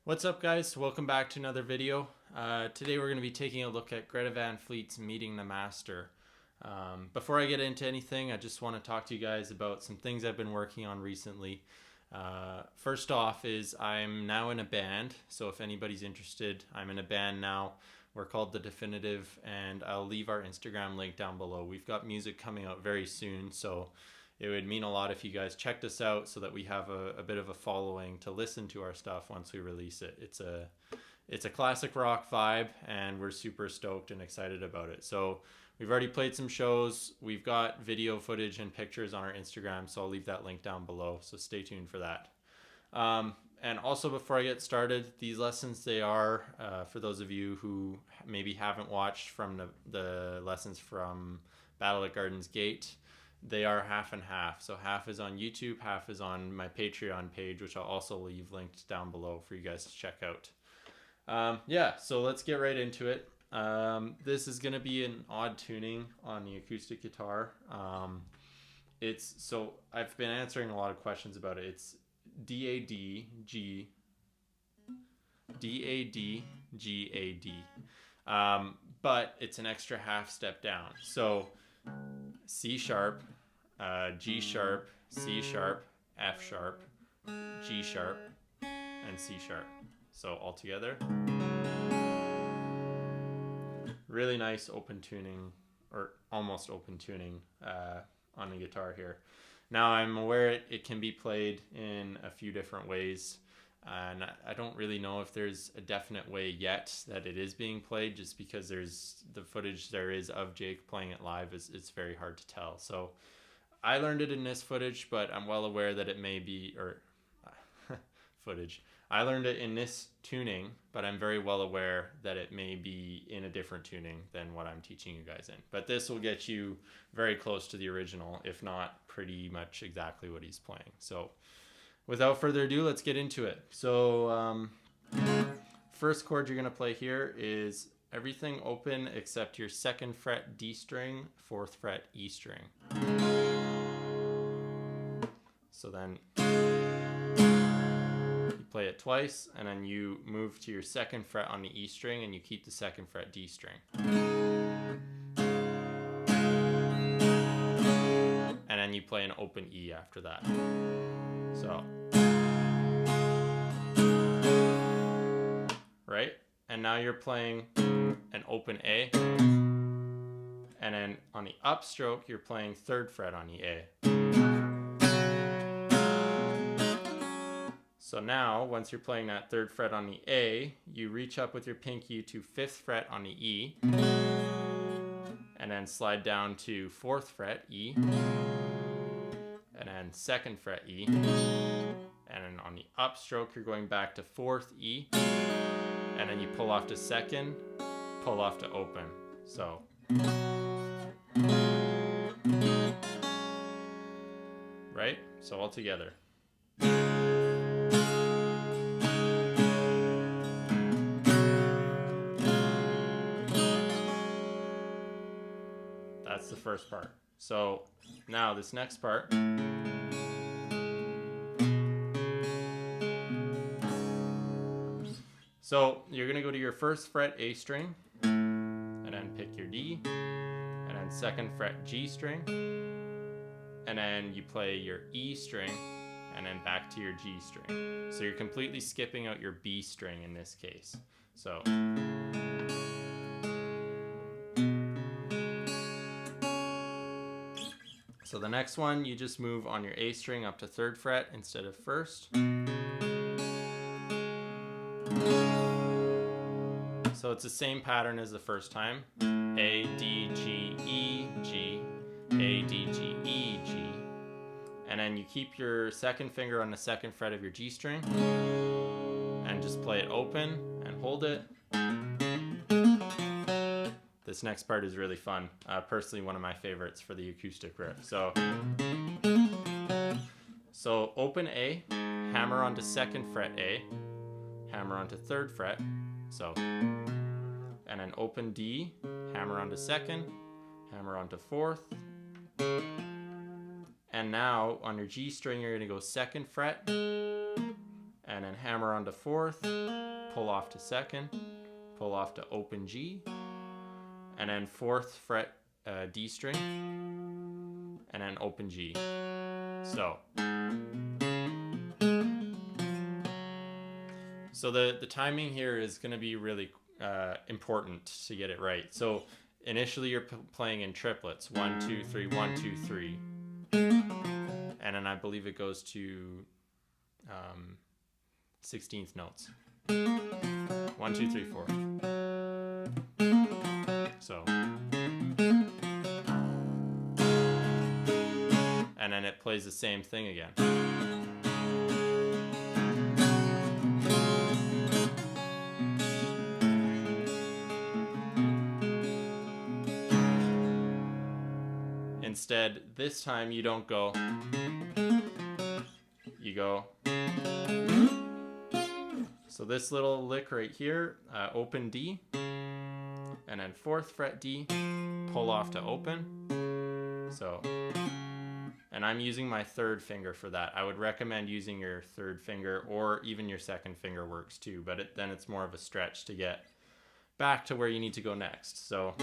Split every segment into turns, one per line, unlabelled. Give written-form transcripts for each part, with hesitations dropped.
What's up, guys? Welcome back to another video. Today we're going to be taking a look at Greta Van Fleet's Meeting the Master. Before I get into anything, I just want to talk to you guys about some things I've been working on recently. First off is I'm now in a band, so if anybody's interested, I'm in a band now. We're called The Definitive, and I'll leave our Instagram link down below. We've got music coming out very soon, so it would mean a lot if you guys checked us out so that we have a bit of a following to listen to our stuff once we release it. It's a classic rock vibe, and we're super stoked and excited about it. So we've already played some shows. We've got video footage and pictures on our Instagram, so I'll leave that link down below. So stay tuned for that. And also, before I get started, these lessons, they are, for those of you who maybe haven't watched from the lessons from Battle at Garden's Gate, they are half and half. So half is on YouTube, half is on my Patreon page, which I'll also leave linked down below for you guys to check out. So let's get right into it. This is going to be an odd tuning on the acoustic guitar. So I've been answering a lot of questions about it. It's D-A-D, G, D-A-D, G-A-D. But it's an extra half step down. So C sharp, G sharp, C sharp, F sharp, G sharp, and C sharp. So all together. Really nice open tuning, or almost open tuning on the guitar here. Now I'm aware it can be played in a few different ways, and I don't really know if there's a definite way yet that it is being played, just because there's the footage there is of Jake playing it live it's very hard to tell. So I learned it in this footage, but I'm well aware that it may be, or footage. I learned it in this tuning, but I'm very well aware that it may be in a different tuning than what I'm teaching you guys in. But this will get you very close to the original, if not pretty much exactly what he's playing. So without further ado, let's get into it. So first chord you're going to play here is everything open except your 2nd fret D string, 4th fret E string. So then play it twice, and then you move to your 2nd fret on the E string, and you keep the 2nd fret D string. And then you play an open E after that. So, right? And now you're playing an open A, and then on the upstroke, you're playing 3rd fret on the A. So now, once you're playing that 3rd fret on the A, you reach up with your pinky to 5th fret on the E, and then slide down to 4th fret E, and then 2nd fret E, and then on the upstroke, you're going back to 4th E, and then you pull off to 2nd, pull off to open. So, right? So all together. That's the first part. So now this next part. So you're going to go to your 1st fret A string, and then pick your D, and then 2nd fret G string, and then you play your E string, and then back to your G string. So you're completely skipping out your B string in this case. So the next one, you just move on your A string up to 3rd fret instead of 1st. So it's the same pattern as the first time. A, D, G, E, G, A, D, G, E, G. And then you keep your 2nd finger on the 2nd fret of your G string and just play it open and hold it. This next part is really fun. Personally, one of my favorites for the acoustic riff. So open A, hammer onto 2nd fret A, hammer onto 3rd fret. So, and then open D, hammer onto 2nd, hammer onto 4th. And now on your G string, you're going to go 2nd fret, and then hammer onto fourth, pull off to second, pull off to open G, and then fourth fret D string, and then open G. So the timing here is going to be really important to get it right. So initially you're playing in triplets, 1, 2, 3, 1, 2, 3, and then I believe it goes to 16th notes. 1, 2, 3, 4. So, and then it plays the same thing again. Instead, this time you don't go, you go. So this little lick right here, open D, and then fourth fret D, pull off to open. So, and I'm using my third finger for that. I would recommend using your third finger, or even your second finger works too, but then it's more of a stretch to get back to where you need to go next. So,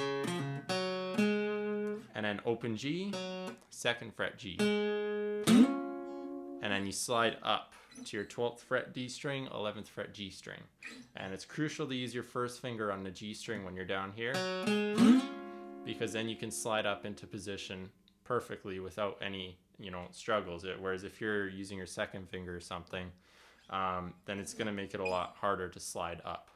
and then open G, second fret G, and then you slide up to your 12th fret D string, 11th fret G string. And it's crucial to use your first finger on the G string when you're down here, because then you can slide up into position perfectly without any, struggles. Whereas if you're using your second finger or something, then it's going to make it a lot harder to slide up.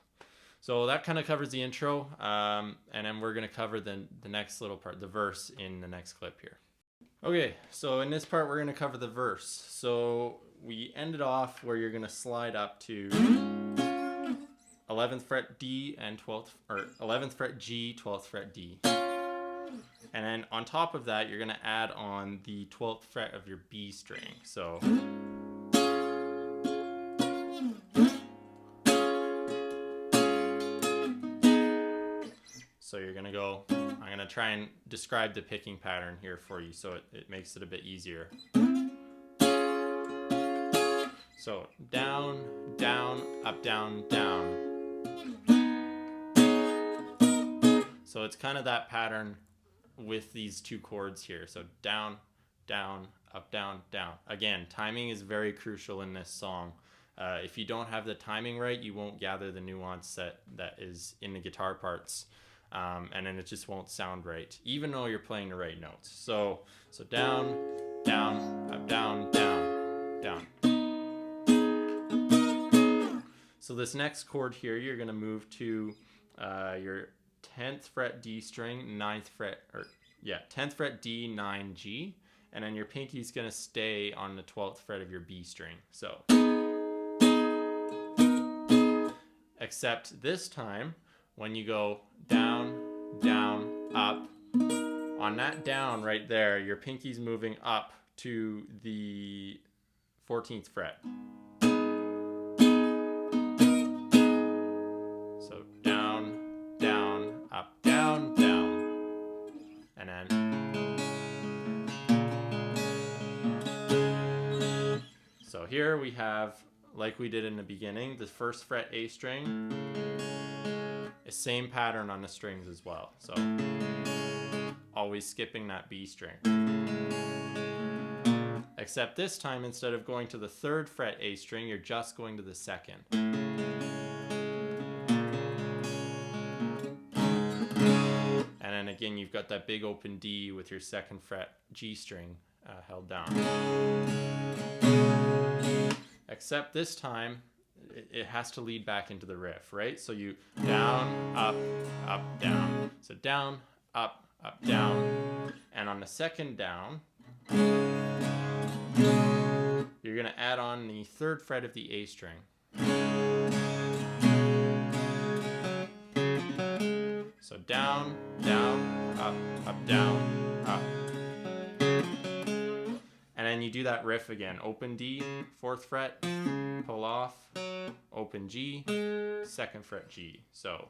So that kind of covers the intro, and then we're going to cover the next little part, the verse, in the next clip here. Okay, so in this part we're going to cover the verse. So we ended off where you're going to slide up to 11th fret D and 12th, or 11th fret G, 12th fret D. And then on top of that, you're going to add on the 12th fret of your B string. So you're going to go, I'm going to try and describe the picking pattern here for you so it makes it a bit easier. So down, down, up, down, down. So it's kind of that pattern with these two chords here. So down, down, up, down, down. Again, timing is very crucial in this song. If you don't have the timing right, you won't gather the nuance that is in the guitar parts. And then it just won't sound right, even though you're playing the right notes. So down, down, up, down, down, down. So this next chord here, you're going to move to your 10th fret D string, 10th fret D, 9 G, and then your pinky's going to stay on the 12th fret of your B string. So, except this time, when you go down, down, up, on that down right there, your pinky's moving up to the 14th fret. So down, down, up, down, down, and then. So here we have, like we did in the beginning, the first fret A string. Same pattern on the strings as well. So always skipping that B string. Except this time, instead of going to the 3rd fret A string, you're just going to the 2nd. And then again, you've got that big open D with your 2nd fret G string held down. Except this time, it has to lead back into the riff, right? So you down, up, down. So down, up, down. And on the second down, you're going to add on the 3rd fret of the A string. So down, down, up, down, up. And then you do that riff again. Open D, 4th fret, pull off, open G, 2nd fret G. So.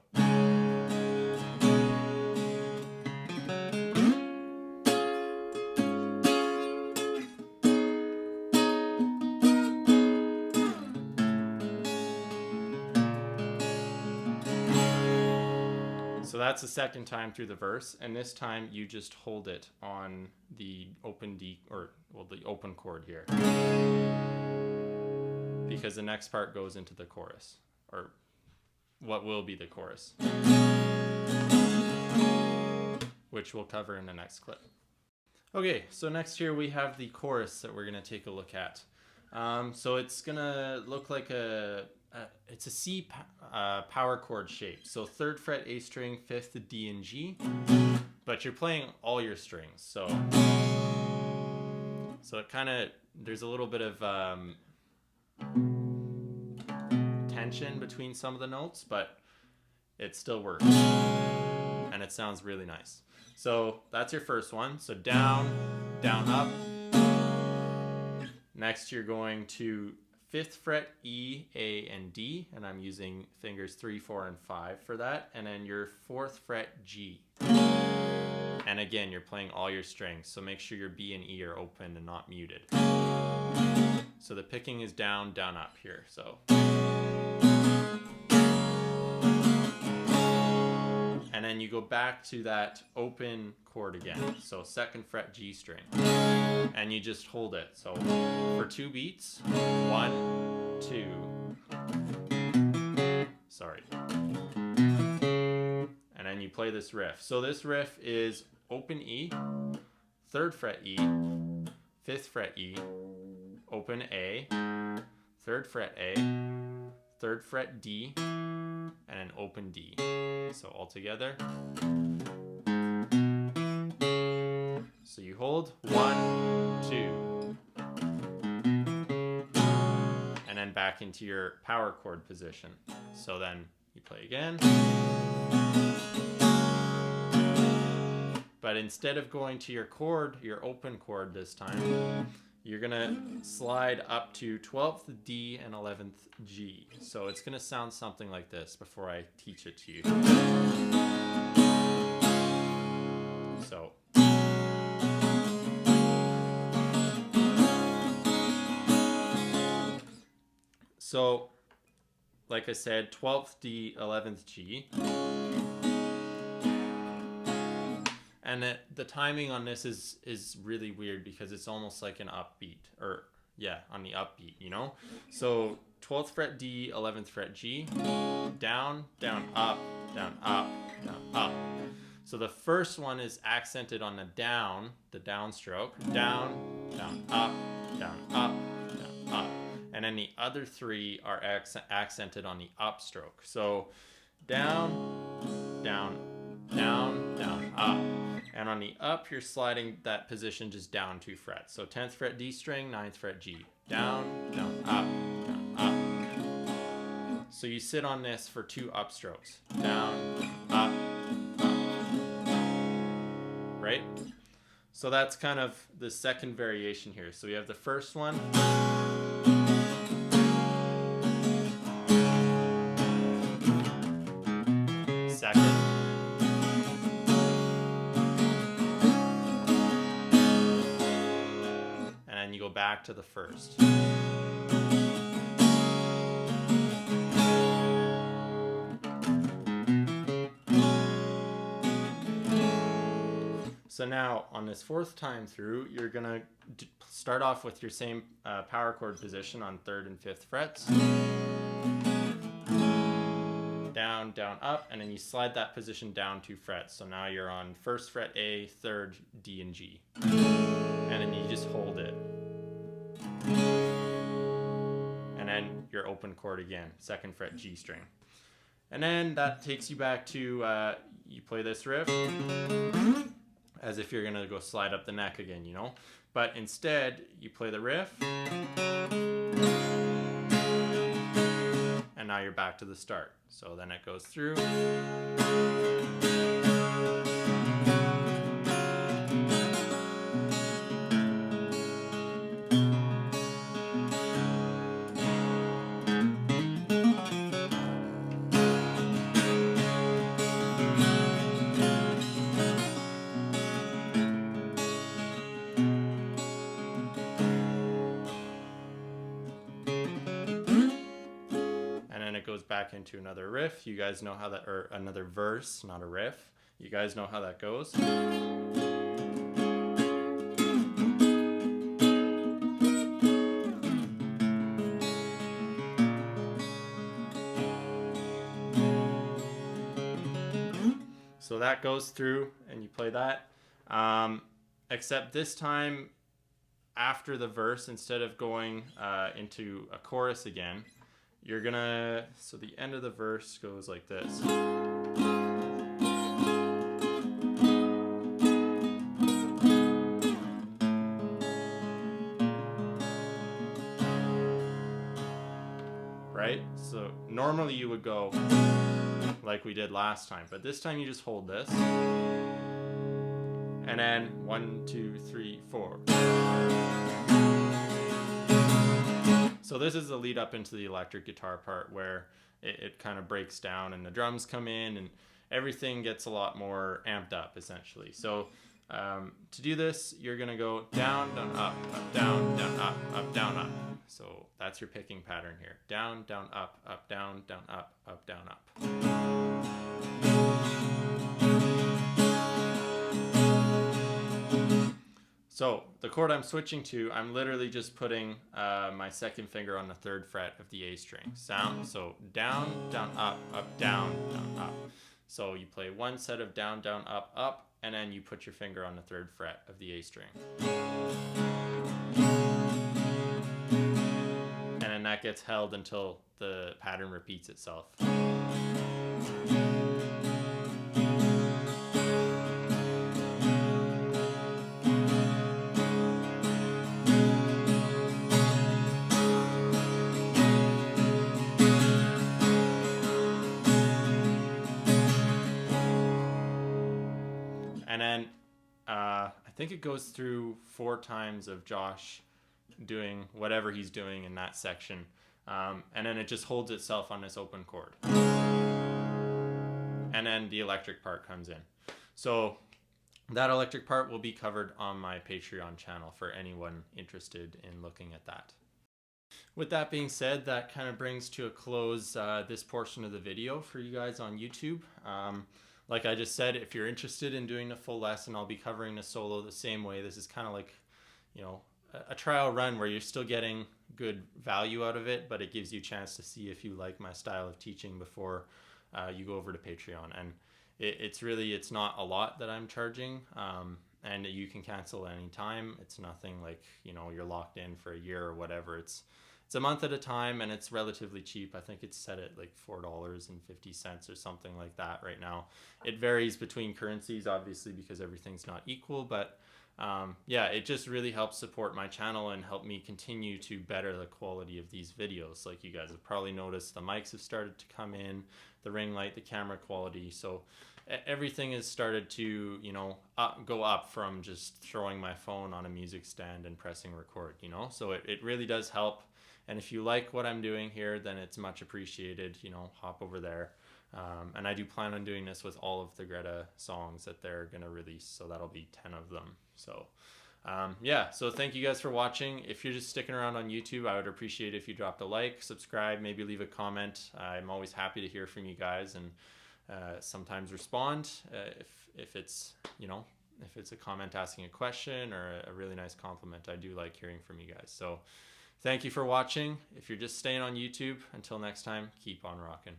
So that's the second time through the verse, and this time you just hold it on the open D, or well, the open chord here, because the next part goes into the chorus, or what will be the chorus, which we'll cover in the next clip. Okay, so next here we have the chorus that we're gonna take a look at. So it's gonna look like it's a C power chord shape. So 3rd fret A string, 5th D and G, but you're playing all your strings. So it kind of, there's a little bit of tension between some of the notes, but it still works and it sounds really nice. So that's your first one. So down, down, up. Next you're going to 5th fret E, A, and D, and I'm using fingers 3, 4, and 5 for that, and then your 4th fret G. And again, you're playing all your strings, so make sure your B and E are open and not muted. So the picking is down, down, up here. So, and then you go back to that open chord again, so 2nd fret G string, and you just hold it. So for 2 beats, 1, 2, sorry, and then you play this riff. So this riff is open E, 3rd fret E, 5th fret E, open A, 3rd fret A, 3rd fret D, and an open D. So all together. So you hold 1, 2, and then back into your power chord position. So then you play again. But instead of going to your chord, your open chord this time, you're gonna slide up to 12th D and 11th G. So it's gonna sound something like this before I teach it to you. So like I said, 12th D, 11th G. And the timing on this is really weird because it's almost like an upbeat, or yeah, on the upbeat, you know? So 12th fret D, 11th fret G, down, down, up, down, up, down, up. So the first one is accented on the downstroke, down, down, up, down, up, down, up. And then the other three are accented on the upstroke. So down, down, down, down, up. And on the up, you're sliding that position just down 2 frets. So 10th fret D string, 9th fret G. Down, down, up, down, up. So you sit on this for 2 upstrokes. Down, up, up. Right? So that's kind of the second variation here. So we have the first one. Second. And then you go back to the first. So now on this 4th time through, you're gonna start off with your same power chord position on 3rd and 5th frets. Down, down, up, and then you slide that position down 2 frets. So now you're on 1st fret A, 3rd D and G. And then you just hold it. And then your open chord again, 2nd fret G string. And then that takes you back to, you play this riff as if you're gonna go slide up the neck again, you know? But instead, you play the riff, and now you're back to the start. So then it goes through. goes back into another riff. You guys know how that, or another verse, not a riff. You guys know how that goes. So that goes through and you play that. Except this time, after the verse, instead of going into a chorus again, you're gonna, so the end of the verse goes like this. Right? So normally you would go like we did last time, but this time you just hold this. And then 1, 2, 3, 4. So this is the lead up into the electric guitar part where it kind of breaks down and the drums come in and everything gets a lot more amped up essentially. So to do this, you're gonna go down, down, up, down, up, down, up. So that's your picking pattern here. Down, down, up, down, up, down, up. So the chord I'm switching to, I'm literally just putting my second finger on the 3rd fret of the A string. So down, down, up, down, up. So you play one set of down, down, up, and then you put your finger on the 3rd fret of the A string. And then that gets held until the pattern repeats itself. And then I think it goes through 4 times of Josh doing whatever he's doing in that section. And then it just holds itself on this open chord. And then the electric part comes in. So that electric part will be covered on my Patreon channel for anyone interested in looking at that. With that being said, that kind of brings to a close this portion of the video for you guys on YouTube. Like I just said, if you're interested in doing the full lesson, I'll be covering the solo the same way. This is kind of like, you know, a trial run where you're still getting good value out of it, but it gives you a chance to see if you like my style of teaching before you go over to Patreon. And it's not a lot that I'm charging, and you can cancel at any time. It's nothing like, you know, you're locked in for a year or whatever. It's a month at a time, and it's relatively cheap. I think it's set at like $4.50 or something like that right now. It varies between currencies, obviously, because everything's not equal, but yeah, it just really helps support my channel and help me continue to better the quality of these videos. Like you guys have probably noticed, the mics have started to come in, the ring light, the camera quality. So everything has started to, you know, go up from just throwing my phone on a music stand and pressing record, you know. So it really does help. And if you like what I'm doing here, then it's much appreciated, you know, hop over there. And I do plan on doing this with all of the Greta songs that they're going to release. So that'll be 10 of them. So yeah, so thank you guys for watching. If you're just sticking around on YouTube, I would appreciate if you dropped a like, subscribe, maybe leave a comment. I'm always happy to hear from you guys, and sometimes respond if it's, you know, if it's a comment asking a question or a really nice compliment. I do like hearing from you guys. So thank you for watching. If you're just staying on YouTube, until next time, keep on rocking.